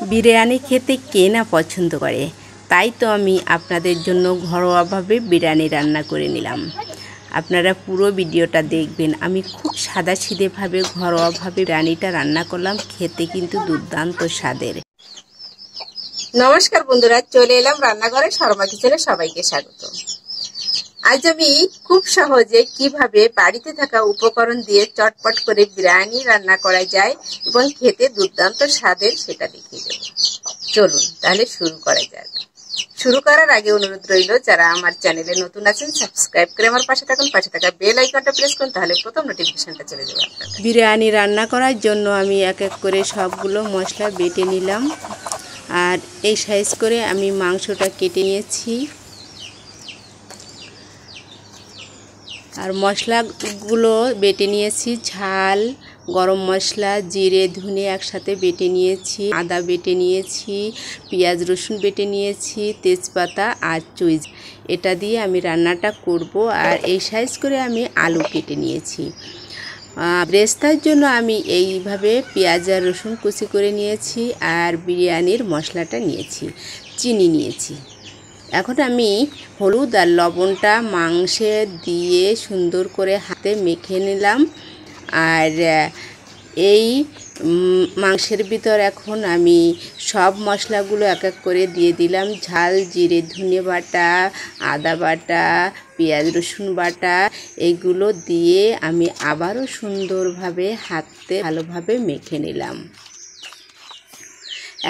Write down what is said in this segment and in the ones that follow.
বিরিয়ানি খেতে কে না পছন্দ করে, তাই তো আমি আপনাদের জন্য ঘরোয়াভাবে বিরিয়ানি রান্না করে নিলাম। আপনারা পুরো ভিডিওটা দেখবেন। আমি খুব সাদাসিধেভাবে ঘরোয়াভাবে বিরিয়ানিটা রান্না করলাম, খেতে কিন্তু দুর্দান্ত স্বাদের। নমস্কার বন্ধুরা, চলে এলাম রান্নাঘরে শর্মা কিচেনে। সবাইকে স্বাগত। আজ আমি খুব সহজে কিভাবে বাড়িতে থাকা উপকরণ দিয়ে চটপট করে বিরিয়ানি রান্না করা যায় এবং খেতে দুর্দান্ত স্বাদের সেটা দেখিয়ে দেব। চলুন তাহলে শুরু করা যাক। শুরু করার আগে অনুরোধ রইল, যারা আমার চ্যানেলে নতুন আছেন সাবস্ক্রাইব করে আমার পাশে থাকুন, পাশে থাকা বেল আইকনটা প্রেস করুন, তাহলে প্রথম নোটিফিকেশনটা চলে যাবে আপনাদের। বিরিয়ানি রান্না করার জন্য আমি এক এক করে সবগুলো মশলা বেটে নিলাম, আর এই সাইজ করে আমি মাংসটা কেটে নিয়েছি। আর মশলাগুলো বেটে নিয়েছি, ঝাল, গরম মশলা, জিরে, ধনে একসাথে বেটে নিয়েছি, আদা বেটে নিয়েছি, পেঁয়াজ রসুন বেটে নিয়েছি, তেজপাতা আর চুইজ, এটা দিয়ে আমি রান্নাটা করব। আর এই সাইজ করে আমি আলু কেটে নিয়েছি। ব্রেস্তার জন্য আমি এইভাবে পেঁয়াজ আর রসুন কুচি করে নিয়েছি, আর বিরিয়ানির মশলাটা নিয়েছি, চিনি নিয়েছি। এখন আমি হলুদ আর লবণটা মাংসে দিয়ে সুন্দর করে হাতে মেখে নিলাম। আর এই মাংসের ভিতর এখন আমি সব মশলাগুলো এক এক করে দিয়ে দিলাম। ঝাল, জিরে, ধনে বাটা, আদা বাটা, পেঁয়াজ রসুন বাটা, এইগুলো দিয়ে আমি আবারও সুন্দরভাবে হাতে ভালোভাবে মেখে নিলাম।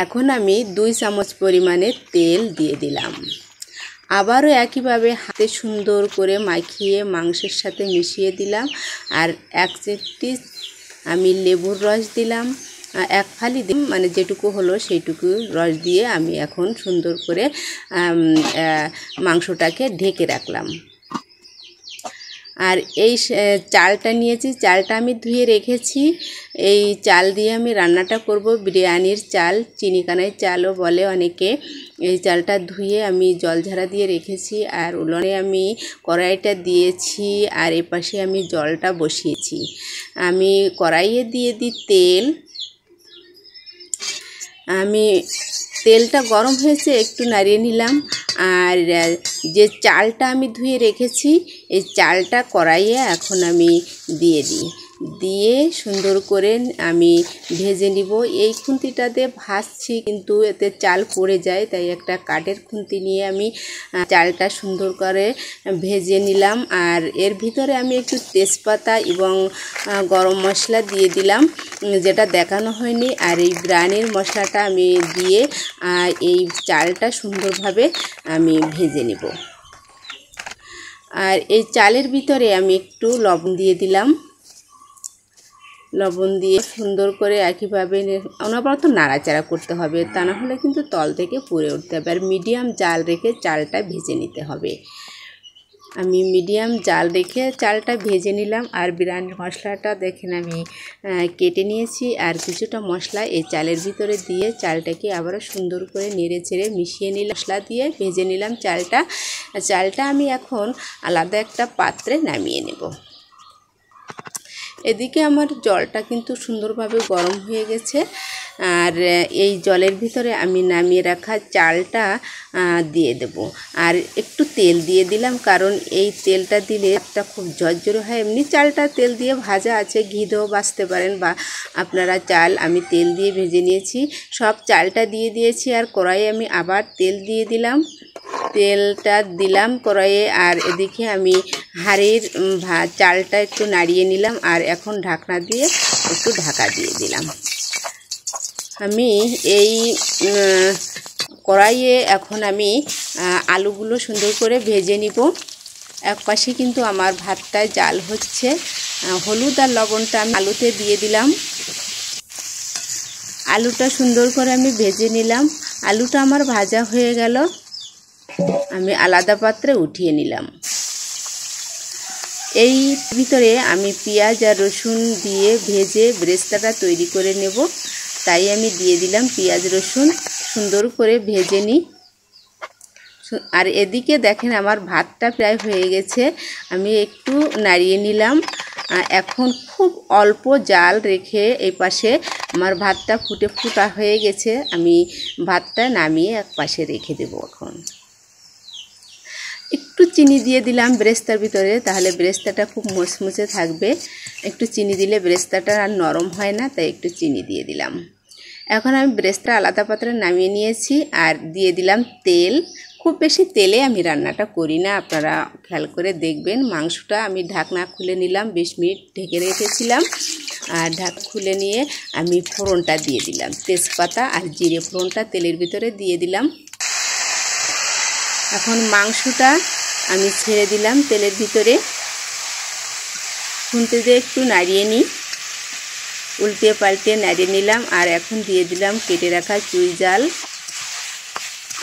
এখন আমি 2 চামচ পরিমাণে তেল দিয়ে দিলাম। আবারও একইভাবে হাতে সুন্দর করে মাখিয়ে মাংসের সাথে মিশিয়ে দিলাম। আর 1 চিমটি আমি লেবুর রস দিলাম, 1 ফালি দিই, মানে যেটুকু হলো সেইটুকু রস দিয়ে আমি এখন সুন্দর করে মাংসটাকে ঢেকে রাখলাম। আর এই চালটা নিয়েছি, চালটা আমি ধুয়ে রেখেছি। এই চাল দিয়ে আমি রান্নাটা করব। বিরিয়ানির চাল, চিনিকানাই চালও বলে অনেকে। এই চালটা ধুয়ে আমি জল ঝাড়া দিয়ে রেখেছি। আর উনুনে আমি কড়াইটা দিয়েছি, আর এপাশে আমি জলটা বসিয়েছি। আমি কড়াইয়ে দিয়ে দিই তেল। আমি তেলটা গরম হয়েছে, একটু নাড়িয়ে নিলাম। আর যে চালটা আমি ধুয়ে রেখেছি, এই চালটা কড়াইয়ে এখন আমি দিয়ে সুন্দর করে আমি ভেজে নিব। এই খুন্তিটাতে ভাজছি, কিন্তু এতে চাল পড়ে যায়, তাই একটা কাঠের খুন্তি নিয়ে আমি চালটা সুন্দর করে ভেজে নিলাম। আর এর ভিতরে আমি একটু তেজপাতা এবং গরম মশলা দিয়ে দিলাম, যেটা দেখানো হয়নি। আর এই বিরিয়ানির মশলাটা আমি দিয়ে এই চালটা সুন্দরভাবে আমি ভেজে নেব। আর এই চালের ভিতরে আমি একটু লবণ দিয়ে দিলাম। লবণ দিয়ে সুন্দর করে একইভাবে অনবরত নাড়াচাড়া করতে হবে, তা না হলে কিন্তু তল থেকে পুড়ে উঠতে হবে। আর মিডিয়াম জাল রেখে চালটা ভেজে নিতে হবে। আমি মিডিয়াম জাল রেখে চালটা ভেজে নিলাম। আর বিরিয়ানির মশলাটা দেখেন আমি কেটে নিয়েছি, আর কিছুটা মশলা এই চালের ভিতরে দিয়ে চালটাকে আবারও সুন্দর করে নেড়ে চেড়ে মিশিয়ে নিলাম। মশলা দিয়ে ভেজে নিলাম চালটা আমি এখন আলাদা একটা পাত্রে নামিয়ে নেব। এদিকে আমার জলটা কিন্তু সুন্দরভাবে গরম হয়ে গেছে। আর এই জলের ভিতরে আমি নামিয়ে রাখা চালটা দিয়ে দেব। আর একটু তেল দিয়ে দিলাম, কারণ এই তেলটা দিলে একটা খুব ঝরঝরে হয়। এমনি চালটা তেল দিয়ে ভাজা আছে, ঘি দিয়েও ভাজতে পারেন, বা আপনারা চাল আমি তেল দিয়ে ভেজে নিয়েছি। সব চালটা দিয়ে দিয়েছি, আর কড়াইয়ে আমি আবার তেল দিয়ে দিলাম। তেলটা দিলাম কড়াইয়ে। আর এদিকে আমি হাঁড়ির চালটা একটু নাড়িয়ে নিলাম। আর এখন ঢাকনা দিয়ে একটু ঢাকা দিয়ে দিলাম। আমি এই কড়াইয়ে এখন আমি আলুগুলো সুন্দর করে ভেজে নিব। এক পাশে কিন্তু আমার ভাতটায় জাল হচ্ছে। হলুদ আর লবণটা আমি আলুতে দিয়ে দিলাম। আলুটা সুন্দর করে আমি ভেজে নিলাম। আলুটা আমার ভাজা হয়ে গেল, আমি আলাদা পাত্রে উঠিয়ে নিলাম। এই ভিতরে আমি পেঁয়াজ আর রসুন দিয়ে ভেজে ব্রেস্তাটা তৈরি করে নেব, তাই আমি দিয়ে দিলাম পেঁয়াজ রসুন, সুন্দর করে ভেজে নিই। আর এদিকে দেখেন আমার ভাতটা প্রায় হয়ে গেছে, আমি একটু নাড়িয়ে নিলাম। এখন খুব অল্প জাল রেখে এই পাশে আমার ভাতটা ফুটা হয়ে গেছে। আমি ভাতটা নামিয়ে এক পাশে রেখে দেব। এখন একটু চিনি দিয়ে দিলাম বেরেস্তার ভিতরে, তাহলে বেরেস্তাটা খুব মুচমুচে থাকবে। একটু চিনি দিলে বেরেস্তাটা আর নরম হয় না, তাই একটু চিনি দিয়ে দিলাম। এখন আমি বেরেস্তা আলাদা পাত্রে নামিয়ে নিয়েছি আর দিয়ে দিলাম তেল। খুব বেশি তেলে আমি রান্নাটা করি না, আপনারা খেয়াল করে দেখবেন। মাংসটা আমি ঢাকনা খুলে নিলাম, 20 মিনিট ঢেকে রেখেছিলাম। আর ঢাকা খুলে নিয়ে আমি ফোড়নটা দিয়ে দিলাম, তেজপাতা আর জিরে ফোড়নটা তেলের ভিতরে দিয়ে দিলাম। এখন মাংসটা আমি ছেড়ে দিলাম তেলের ভিতরে। খুন্তি দিয়ে একটু নাড়িয়ে নিই, উল্টে পাল্টে নাড়িয়ে নিলাম। আর এখন দিয়ে দিলাম কেটে রাখা চুই ঝাল।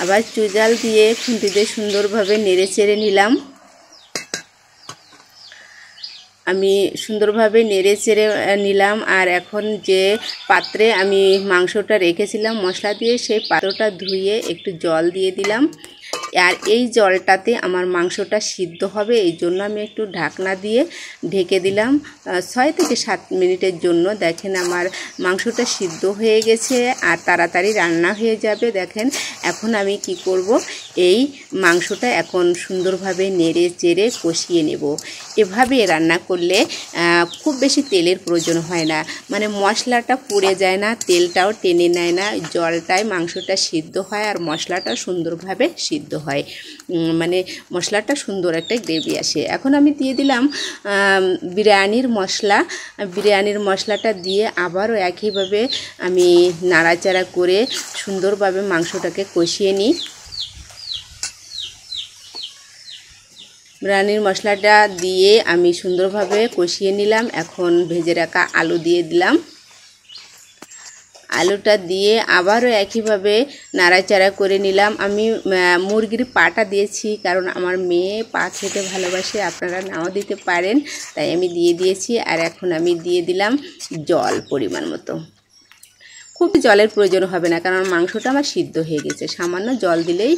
আবার চুই ঝাল দিয়ে খুন্তি দিয়ে সুন্দরভাবে নেড়ে চেড়ে নিলাম। আমি সুন্দরভাবে নেড়ে চেড়ে নিলাম। আর এখন যে পাত্রে আমি মাংসটা রেখেছিলাম মশলা দিয়ে, সেই পাত্রটা ধুয়ে একটু জল দিয়ে দিলাম। আর এই জলটাতে আমার মাংসটা সিদ্ধ হবে, এই জন্য আমি একটু ঢাকনা দিয়ে ঢেকে দিলাম 6 থেকে 7 মিনিটের জন্য। দেখেন আমার মাংসটা সিদ্ধ হয়ে গেছে আর তাড়াতাড়ি রান্না হয়ে যাবে। দেখেন এখন আমি কি করব, এই মাংসটা এখন সুন্দরভাবে নেড়ে চেড়ে কষিয়ে নেব। এভাবে রান্না করলে খুব বেশি তেলের প্রয়োজন হয় না, মানে মশলাটা পুড়ে যায় না, তেলটাও টেনে নেয় না, জলটায় মাংসটা সিদ্ধ হয় আর মশলাটা সুন্দরভাবে সিদ্ধ হয়, মানে মশলাটা সুন্দর একটা গ্রেভি আসে। এখন আমি দিয়ে দিলাম বিরিয়ানির মশলা। বিরিয়ানির মশলাটা দিয়ে আবারও একইভাবে আমি নাড়াচাড়া করে সুন্দরভাবে মাংসটাকে কষিয়ে নিই। বিরিয়ানির মশলাটা দিয়ে আমি সুন্দরভাবে কষিয়ে নিলাম। এখন ভেজে রাখা আলু দিয়ে দিলাম। আলুটা দিয়ে আবারও একইভাবে নাড়াচাড়া করে নিলাম। আমি মুরগির পাটা দিয়েছি, কারণ আমার মেয়ে পা খেতে ভালোবাসে, আপনারা নাও দিতে পারেন, তাই আমি দিয়ে দিয়েছি। আর এখন আমি দিয়ে দিলাম জল পরিমাণ মতো। খুব জলের প্রয়োজন হবে না, কারণ মাংসটা আমার সিদ্ধ হয়ে গেছে। সামান্য জল দিলেই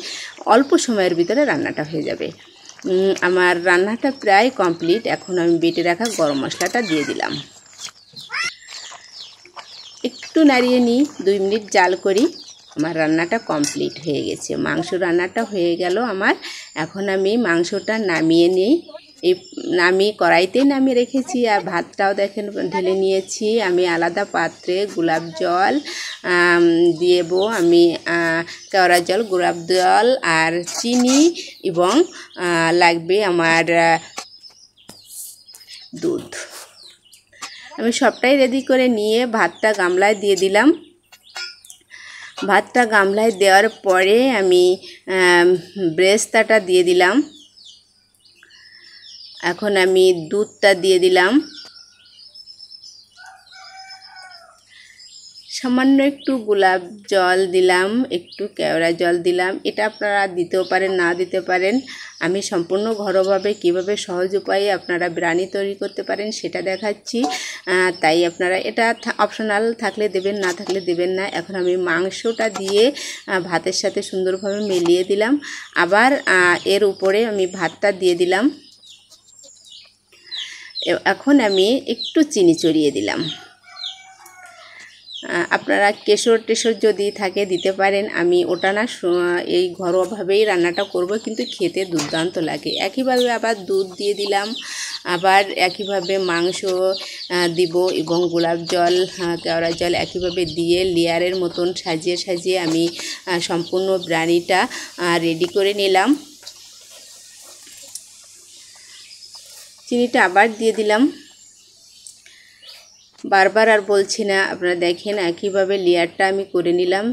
অল্প সময়ের ভিতরে রান্নাটা হয়ে যাবে। আমার রান্নাটা প্রায় কমপ্লিট। এখন আমি বেটে রাখা গরম মশলাটা দিয়ে দিলাম। একটু নাড়িয়ে নিই, 2 মিনিট জাল করি। আমার রান্নাটা কমপ্লিট হয়ে গেছে, মাংস রান্নাটা হয়ে গেল আমার। এখন আমি মাংসটা নামিয়ে নিই। এই কড়াইতেই নামিয়ে রেখেছি। আর ভাতটাও দেখেন ঢেলে নিয়েছি। আমি আলাদা পাত্রে গোলাপ জল দেব, আমি কেওড়া জল, গোলাপ জল আর চিনি এবং লাগবে আমার দুধ। আমি সবটাই রেডি করে নিয়ে ভাতটা গামলায় দিয়ে দিলাম। ভাতটা গামলায় দেওয়ার পরে আমি বেরেস্তাটা দিয়ে দিলাম। এখন আমি দুধটা দিয়ে দিলাম। সামান্য একটু গোলাপ জল দিলাম, একটু কেওড়া জল দিলাম। এটা আপনারা দিতেও পারেন, না দিতে পারেন। আমি সম্পূর্ণ ঘরোয়াভাবে কীভাবে সহজ উপায়ে আপনারা বিরিয়ানি তৈরি করতে পারেন সেটা দেখাচ্ছি, তাই আপনারা এটা অপশনাল, থাকলে দেবেন, না থাকলে দেবেন না। এখন আমি মাংসটা দিয়ে ভাতের সাথে সুন্দরভাবে মিলিয়ে দিলাম। আবার এর উপরে আমি ভাতটা দিয়ে দিলাম। এখন আমি একটু চিনি চড়িয়ে দিলাম। আপনারা কেশর টেশর যদি থাকে দিতে পারেন, আমি ওটা না, এই ঘরোয়াভাবেই রান্নাটা করব, কিন্তু খেতে দুর্দান্ত লাগে। একইভাবে আবার দুধ দিয়ে দিলাম, আবার একইভাবে মাংস দিব এবং গোলাপ জল, কেওড়া জল একইভাবে দিয়ে লেয়ারের মতন সাজিয়ে সাজিয়ে আমি সম্পূর্ণ বিরিয়ানিটা রেডি করে নিলাম। চিনিটা আবার দিয়ে দিলাম। বারবার আর বলছি না, আপনারা দেখেন একইভাবে লেয়ারটা আমি করে নিলাম।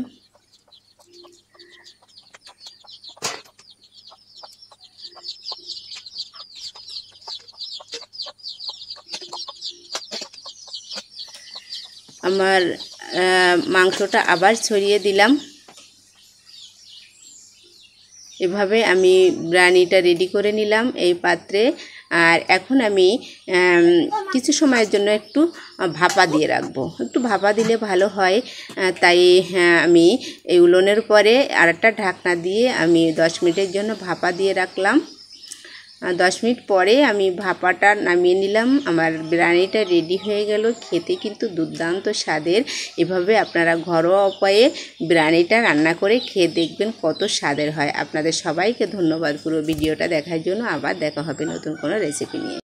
আমার মাংসটা আবার ছড়িয়ে দিলাম। এভাবে আমি বিরিয়ানিটা রেডি করে নিলাম এই পাত্রে। আর এখন আমি কিছু সময়ের জন্য একটু ভাপা দিয়ে রাখবো। একটু ভাপা দিলে ভালো হয়, তাই আমি এই উলনের পরে আরেকটা ঢাকনা দিয়ে আমি 10 মিনিটের জন্য ভাপা দিয়ে রাখলাম। 10 মিনিট পরে আমি ভাপাটা নামিয়ে নিলাম। আমার বিরিয়ানিটা রেডি হয়ে গেল। খেতে কিন্তু দুর্দান্ত স্বাদের। এভাবে আপনারা ঘরোয়া উপায়ে বিরিয়ানিটা রান্না করে খেয়ে দেখবেন কত স্বাদের হয়। আপনাদের সবাইকে ধন্যবাদ পুরো ভিডিওটা দেখার জন্য। আবার দেখা হবে নতুন কোনো রেসিপি নিয়ে।